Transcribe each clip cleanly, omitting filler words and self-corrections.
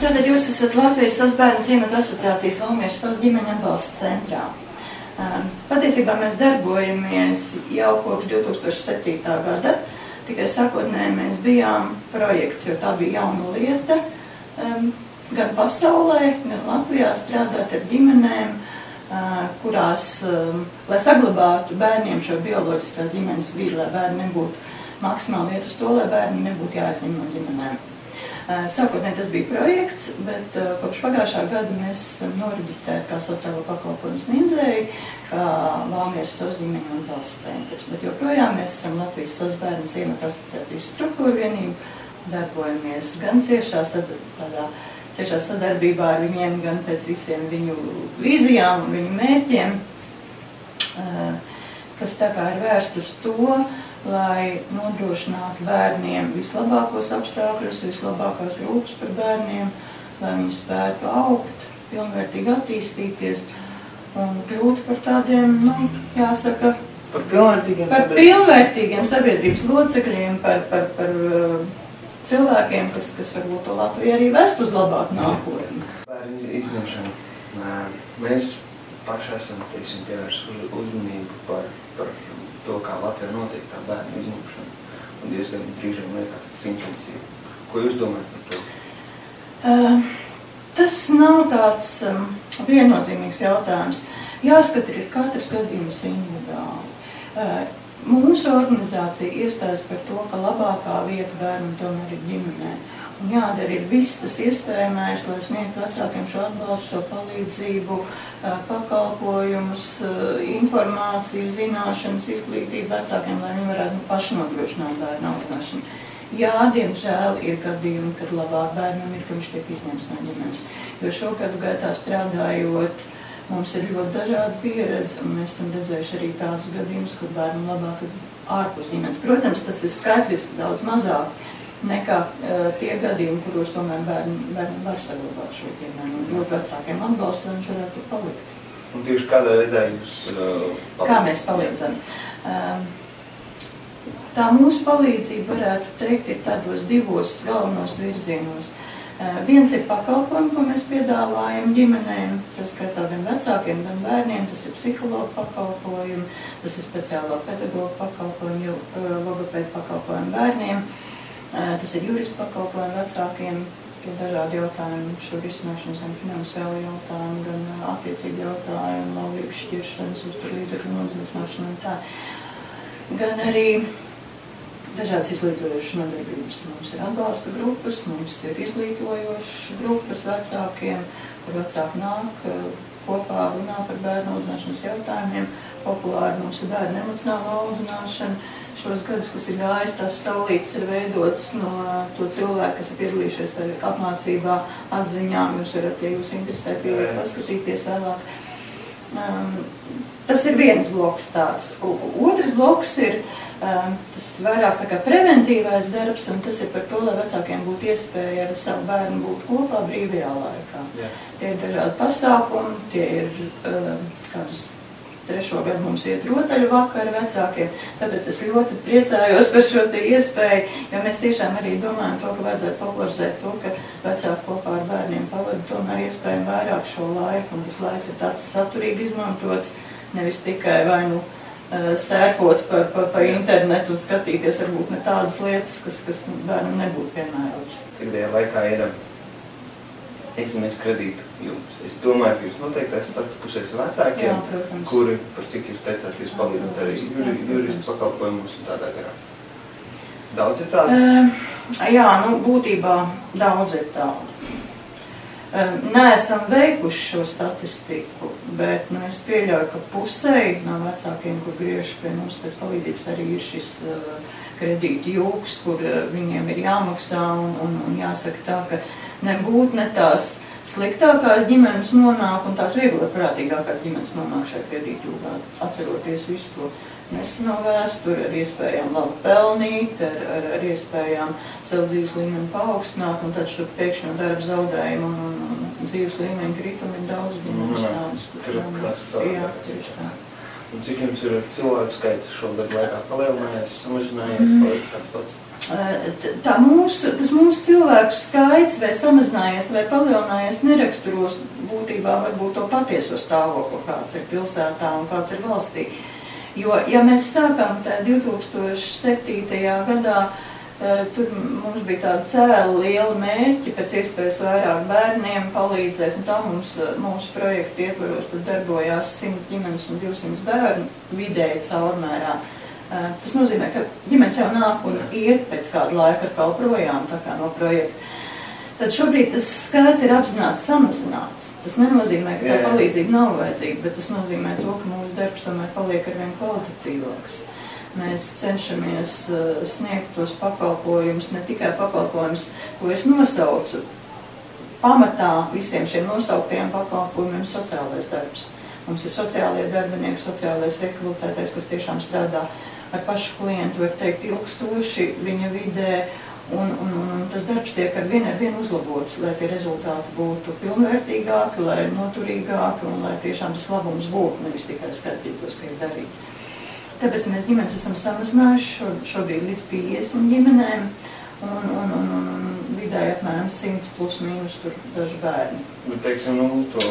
Tātad jūs esat Latvijas SOS bērnu ciemata asociācijas Valmieras SOS ģimeņu atbalsta centrā. Patiesībā mēs darbojamies jau kopš 2007. gada, tikai sākotnēji mēs bijām projekts, jo tā bija jauna lieta, gan pasaulē, gan Latvijā strādāt ar ģimenēm, kurās, lai saglabātu bērniem šo bioloģiskās ģimenes vidi, lai bērni nebūtu maksimāli iet uz to, lai bērni nebūtu jāizņem no ģimenēm. Sākotnēji tas bija projekts, bet kopš pagājušā gada mēs esam noreģistrēti kā sociālo pakalpojumu sniedzēji, kā Valmieras SOS ģimeņu atbalsta centrs. Bet joprojām mēs esam Latvijas SOS bērnu ciemata asociācijas struktūra vienība, darbojamies gan ciešā sadarbībā ar viņiem, gan pēc visiem viņu vīzijām un viņu mērķiem, kas tā kā ir vērst uz to, lai nodrošinātu bērniem vislabākos apstākļus, vislabākās rūpes par bērniem, lai viņi spētu augt, pilnvērtīgi attīstīties un kļūt par tādiem, jāsaka, par pilnvērtīgiem sabiedrības locekļiem, par cilvēkiem, kas varbūt to Latviju arī vest uz labāku nākotni. Bērnu izņemšanu. Mēs paši esam, pievērst uzmanību par to, kā Latvijā notiek tā bērnu izņemšana, un diezgan brīžiem liekas tas intensīvi. Ko jūs domājat par to? Tas nav tāds viennozīmīgs jautājums. Jāskata ir katrs gadījums individuāli. Mūsu organizācija iestājas par to, ka labākā vieta bērnam tomēr ir ģimenē. Un jādara ir viss tas iespējamais, lai sniegtu vecākiem šo atbalstu, šo palīdzību, pakalpojumus, informāciju, zināšanas, izglītību vecākiem, lai viņi varētu paši nodrošināt bērnu audzināšanu. Jā, diemžēl ir gadījumi, kad labāk bērnam ir, ka viņš tiek izņemts no ģimenes. Jo šo gadu gaitā strādājot, mums ir ļoti dažāda pieredze, un mēs esam redzējuši arī tādus gadījumus, kur bērnam labāk ir ārpus ģimenes. Protams, tas ir skaitliski daudz mazāk nekā tie gadījumi, kuros tomēr bērni var saglabāt šo ģimeni un dot vecākiem atbalstu, lai viņš varētu tur palikt. Un tieši kādā veidā jūs palīdzat? Kā mēs palīdzam? Tā mūsu palīdzība, varētu teikt, ir tādos divos galvenos virzienos. Viens ir pakalpojumi, ko mēs piedāvājam ģimenēm, tas skaitā gan vecākiem, gan bērniem, tas ir psihologu pakalpojumi, tas ir speciālo pedagogu pakalpojumi, logopēdu pakalpojumi bērniem. Tas ir juristu pakalpojumi vecākiem, ir dažādi jautājumi, šo risināšanas, gan finansiāli jautājumi, gan attiecīgi jautājumi, laulības šķiršanas, uzturlīdzekļu nodrošināšana un tā. Gan arī dažādas izglītojošas nodarbības. Mums ir atbalsta grupas, mums ir izglītojošas grupas vecākiem, kur vecāki nāk kopā runā par bērnu audzināšanas jautājumiem. Populāri mums ir bērnu emocionāla audzināšana. Šos gadus, kas ir gājis, tās saulītes ir veidotas no to cilvēku, kas ir piedalījušies apmācībā, atziņām. Jūs varat, ja jūs interesē, paskatīties vēlāk. Tas ir viens bloks tāds. Otrs bloks ir tas vairāk tā kā preventīvais darbs, un tas ir par to, lai vecākiem būtu iespēja ar savu bērnu būt kopā brīvajā laikā. Tie ir dažādi pasākumi, tie ir kādus 3. gadu mums iet rotaļu vakari vecākiem, tāpēc es ļoti priecājos par šo te iespēju, jo mēs tiešām arī domājam to, ka vajadzētu popularizēt to, ka vecāki kopā ar bērniem pavada tomēr iespējami vairāk šo laiku, un tas laiks ir tāds saturīgi izmantots, nevis tikai vai nu sērfot pa internetu un skatīties varbūt ne tādas lietas, kas bērnam nebūtu piemērotas. Tikdējā laikā ir SMS kredītu jums. Es domāju, ka jūs noteikti esat sastapušies vecākiem, jā, kuri, par cik jūs teicāt, jūs palīdzat arī juristu pakalpojumus un tādā garā. Daudz ir tādu? Jā, būtībā daudz ir tādu. Neesam veikuši šo statistiku, bet es pieļauju, ka pusēji no vecākiem, kur griež pie mums pēc palīdzības, arī ir šis kredītu jūks, kur viņiem ir jāmaksā un jāsaka tā, ka nebūt ne tās sliktākās ģimenes nonāk un tās vieglprātīgākās ģimenes nonāk šajā kredītu jūgā, atceroties visu to neseno vēsturi, ar iespējām labi pelnīt, ar iespējām savu dzīves līmeni paaugstināt, un tad šo pēkšņo darba zaudējumu un dzīves līmeni kritumu ir daudz ģimenes tādas. Jā, tieši tā. Un cik jums ir cilvēku skaits šogad laikā palielinājies, samazinājies, palicis tāds pats? tas mūsu cilvēku skaits vai samazinājies vai palielinājies neraksturos būtībā varbūt to patieso stāvokli, kāds ir pilsētā un kāds ir valstī. Jo, ja mēs sākām 2007. gadā, tur mums bija tāda cēla liela mērķi, pēc iespējas vairāk bērniem palīdzēt, un tā mūsu projekta ietvaros tad darbojās 100 ģimenes un 200 bērnu vidēji caurmērā. Tas nozīmē, ka ģimenes jau nāk un iet pēc kādu laiku atkal projām tā kā no projekta. Tad šobrīd tas skaits ir apzināti samazināts. Tas nenozīmē, ka tā palīdzība nav vajadzīga, bet tas nozīmē to, ka mūsu darbs tomēr paliek arvien kvalitatīvāks. Mēs cenšamies sniegt tos pakalpojumus, ne tikai pakalpojumus, ko es nosaucu. Pamatā visiem šiem nosauktajiem pakalpojumiem sociālais darbs. Mums ir sociālie darbinieki, sociālais rehabilitētais, kas tiešām strādā ar pašu klientu, var teikt, ilgstoši viņa vidē, un tas darbs tiek ar vienu uzlabots, lai tie rezultāti būtu pilnvērtīgāki, lai noturīgāki, un lai tiešām tas labums būtu, nevis tikai skatītos, ka ir darīts. Tāpēc mēs ģimenes esam samazinājuši šobrīd līdz 50 ģimenēm, un vidēji apmēram 100 plus mīnus tur daži bērni. Bet, teiksim, to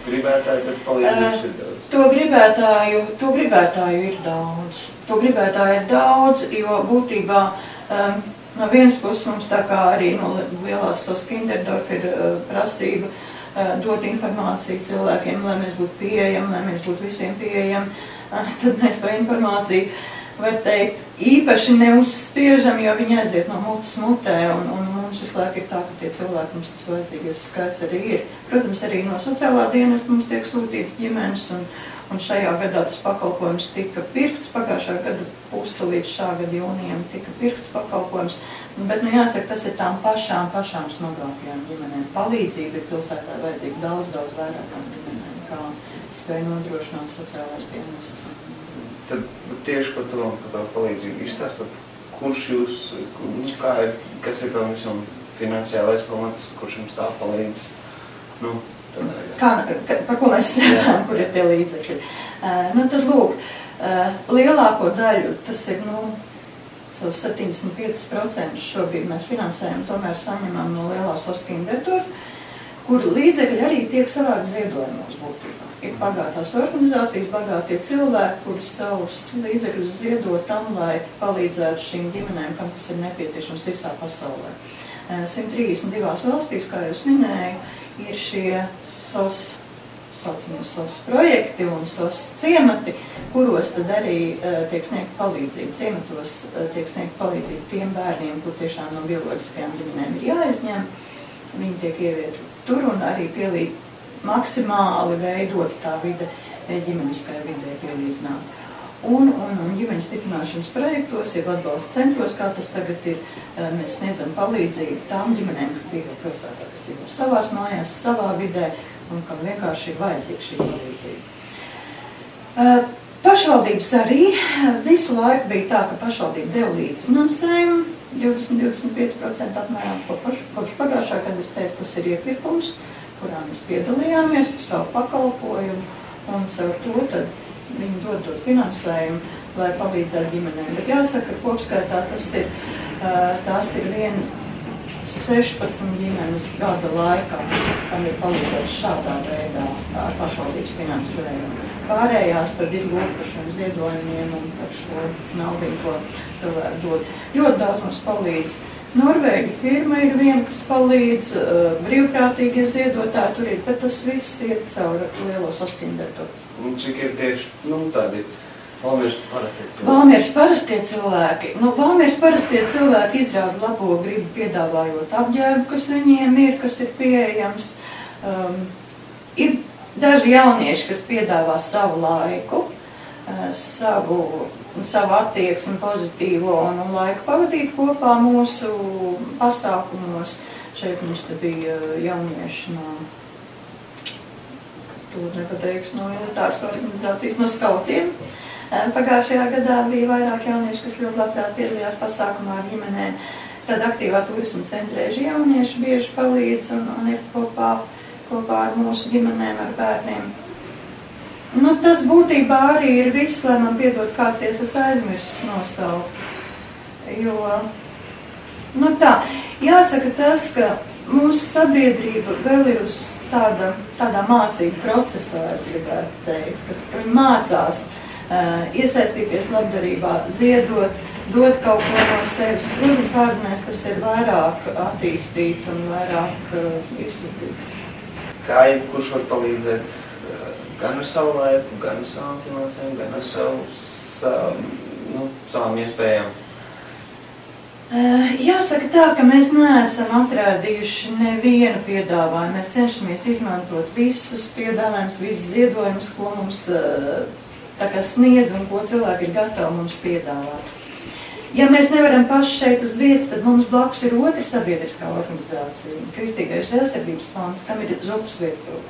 gribētāju pēc palīdzības ir daudz? To gribētāju ir daudz. To gribētāju ir daudz, jo būtībā no vienas puses mums tā kā arī no lielās SOS Kinderdorf ir prasība dot informāciju cilvēkiem, lai mēs būtu pieejami, lai mēs būtu visiem pieejami. Tad mēs to informāciju, var teikt, īpaši neuzspiežam, jo viņi aiziet no mutes mutē, un mums visu laiku ir tā, ka tie cilvēki mums tas vajadzīgais skaits arī ir. Protams, arī no sociālā dienesta mums tiek sūtīts ģimenes, un šajā gadā tas pakalpojums tika pirkts, pagājušā gada puse līdz šā gada jūnijam tika pirkts pakalpojums, bet, jāsaka, tas ir tām pašām smagākajām ģimenēm. Palīdzība ir pilsētā vajadzīga daudz vairākām ģimenēm, kā spēja nodrošināt sociālās dienestas. Tad tieši par to palīdzību izstāstot, kurš jūs, kas ir tam visam finansiālais pamats, kurš jums tā palīdz? Par ko mēs strādājam, kur ir tie līdzekļi? Tad lūk, lielāko daļu, tas ir, savus 75% šobrīd mēs finansējam, tomēr saņemam no lielās SOS Kinderdorf, kur līdzekļi arī tiek savākt ziedojumos būtībā. Ir bagātās organizācijas, bagātie cilvēki, kuri savus līdzekļus ziedo tam, lai palīdzētu šīm ģimenēm, kam tas ir nepieciešams visā pasaulē. 132 valstīs, kā jūs minēju, ir šie SOS projekti un SOS ciemati, kuros tad arī tiek sniegt palīdzību. Ciematos tiek sniegt palīdzību tiem bērniem, kur tiešām no bioloģiskajām ģimenēm ir jāizņem. Viņi tiek ievietoti tur un arī pielīdz maksimāli veidot tā vide ģimeniskai vidē pielīdzināt. Un ģimeņu stiprināšanas projektos, jeb atbalsta centros, kā tas tagad ir, mēs sniedzam palīdzību tām ģimenēm, kas dzīvo pilsētā, kas dzīvo savās mājās, savā vidē, un kam vienkārši ir vajadzīga šī palīdzība. Pašvaldības arī visu laiku bija tā, ka pašvaldība deva līdzfinansējumu, 20–25% apmēram kopš pagājušā, kad es teicu, tas ir iepirkums, kurā mēs piedalījāmies ar savu pakalpojumu, un caur to tad viņi dod finansējumu, lai palīdzētu ģimenēm. Bet jāsaka, ka kopskaitā tās ir 16 ģimenes gada laikā, kam ir palīdzēts šādā veidā ar pašvaldības finansējumu. Pārējās tad ir lūk par šiem ziedojumiem un par šo naudu, ko cilvēki dod. Ļoti daudz mums palīdz. Norvēģi firma ir viena, kas palīdz, brīvprātīgie ziedotāji tur ir, bet tas viss iet caur lielo SOS Kinderdorf. Un cik ir tieši, tādi Valmieras parastie cilvēki? Valmieras parastie cilvēki. Valmieras parastie cilvēki izrāda labo gribu piedāvājot apģērbu, kas viņiem ir, kas ir pieejams. Ir daži jaunieši, kas piedāvā savu laiku, savu attieksmi pozitīvo un laiku pavadīt kopā mūsu pasākumos. Šeit mums te bija jaunieši no tās organizācijas, no skautiem. Pagājušajā gadā bija vairāk jaunieši, kas ļoti labprāt piedalījās pasākumā ar ģimenēm. Tad aktīvā turisma centrēži jaunieši bieži palīdz un ir kopā ar mūsu ģimenēm, ar bērniem. Tas būtībā arī ir viss, lai man piedod kāds, es aizmirsis nosaukt. Jo Nu tā, jāsaka tas, ka mūsu sabiedrība vēl ir uz tādā mācību procesā, es gribētu teikt, kas viņi mācās iesaistīties labdarībā, ziedot, dot kaut ko no sevis. Protams, ārzemēs tas ir vairāk attīstīts un vairāk izplatīts. Kā jebkurš var palīdzēt gan ar savu laiku, gan ar savām finansēm, gan ar savām iespējām? Jāsaka tā, ka mēs neesam atrādījuši nevienu piedāvājumu. Mēs cenšamies izmantot visus piedāvājumus, visus ziedojumus, ko mums tā kā sniedz un ko cilvēki ir gatavi mums piedāvāt. Ja mēs nevaram paši šeit uz vietas, tad mums blakus ir otra sabiedriskā organizācija, Kristīgais žēlsirdības fonds, kam ir zupas virtuve.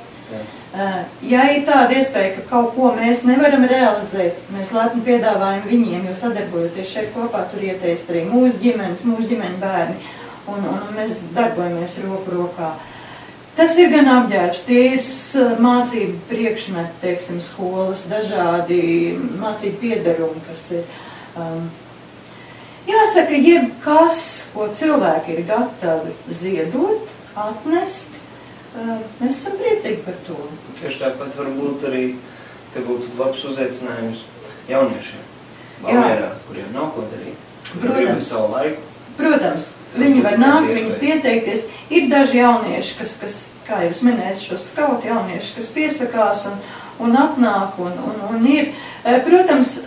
Ja ir tāda iespēja, ka kaut ko mēs nevaram realizēt, mēs lepni piedāvājam viņiem, jo sadarbojoties šeit kopā, tur ieteist arī mūsu ģimenes, mūsu ģimeņu bērni, un mēs darbojamies roku rokā. Tas ir gan apģērbs, tie ir mācību priekšmeti, teiksim, skolas, dažādi mācību piedarumi, kas ir. Jāsaka, jebkas, ko cilvēki ir gatavi ziedot, atnest, mēs esam priecīgi par to. Tieši tāpat varbūt arī te būtu labs uzaicinājums jauniešiem Valmierā, kuriem nav ko darīt. Protams. Savu laiku. Protams, viņi var nākt, viņi pieteikties. Ir daži jaunieši, kas kā jau es minēju, šos skautu jaunieši, kas piesakās un atnāk un ir. Protams,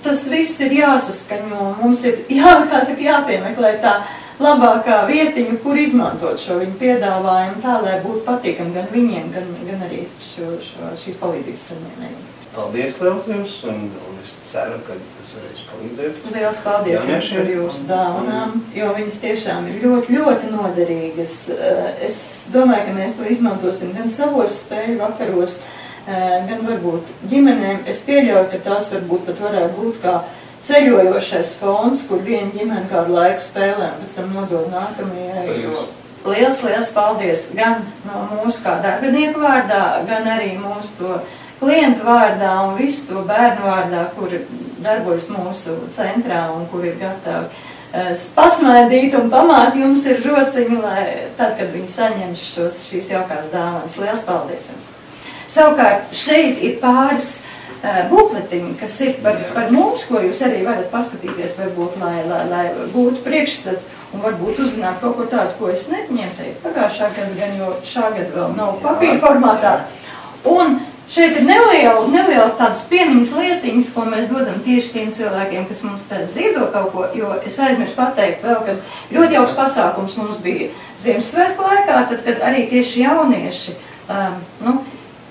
tas viss ir jāsaskaņo, mums ir jāpiemeklē tā labākā vietiņa, kur izmantot šo viņu piedāvājumu tā, lai būtu patīkami gan viņiem, gan arī šīs palīdzības saņēmējiem. Paldies liels jums, un es ceru, ka tas varēs palīdzēt. Liels paldies jums par jūsu dāvanām, jo viņas tiešām ir ļoti, ļoti noderīgas. Es domāju, ka mēs to izmantosim gan savos spēļu vakaros, gan varbūt ģimenēm. Es pieļauju, ka tās varbūt pat varētu būt kā ceļojošais fonds, kur viena ģimene kādu laiku spēlē un pēc tam nodod nākamajai. Liels paldies gan no mūsu kā darbinieku vārdā, gan arī mūsu to klientu vārdā un visu to bērnu vārdā, kuri darbojas mūsu centrā un kuri ir gatavi pasmaidīt un pamāt jums ir rociņu, lai tad, kad viņi saņems šīs jaukās dāvanas. Liels paldies jums! Savukārt šeit ir pāris bukletiņi, kas ir par mums, ko jūs arī varat paskatīties, varbūt, lai būtu priekšstat un varbūt uzzināt kaut ko tādu, ko es neņēmu teikt pagājušā gada, gan jo šā gada vēl nav papīra formātā. Un šeit ir neliela tādas piemiņas lietiņas, ko mēs dodam tieši tiem cilvēkiem, kas mums tad ziedo kaut ko, jo es aizmirsu pateikt vēl, ka ļoti jauks pasākums mums bija Ziemassvētku laikā, tad, kad arī tieši jaunieši,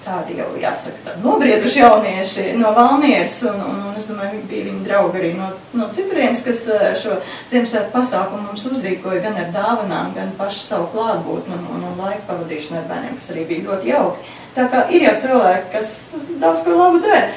tādi jau jāsaka, tādi nobrieduši jaunieši no Valmieras, un es domāju, bija viņi draugi arī no citurienes, kas šo Ziemassvētku pasākumu mums uzrīkoja gan ar dāvanām, gan pašu savu klātbūtni un laiku pavadīšanu ar bērniem, kas arī bija ļoti jauki. Tā kā ir jau cilvēki, kas daudz ko labu dara.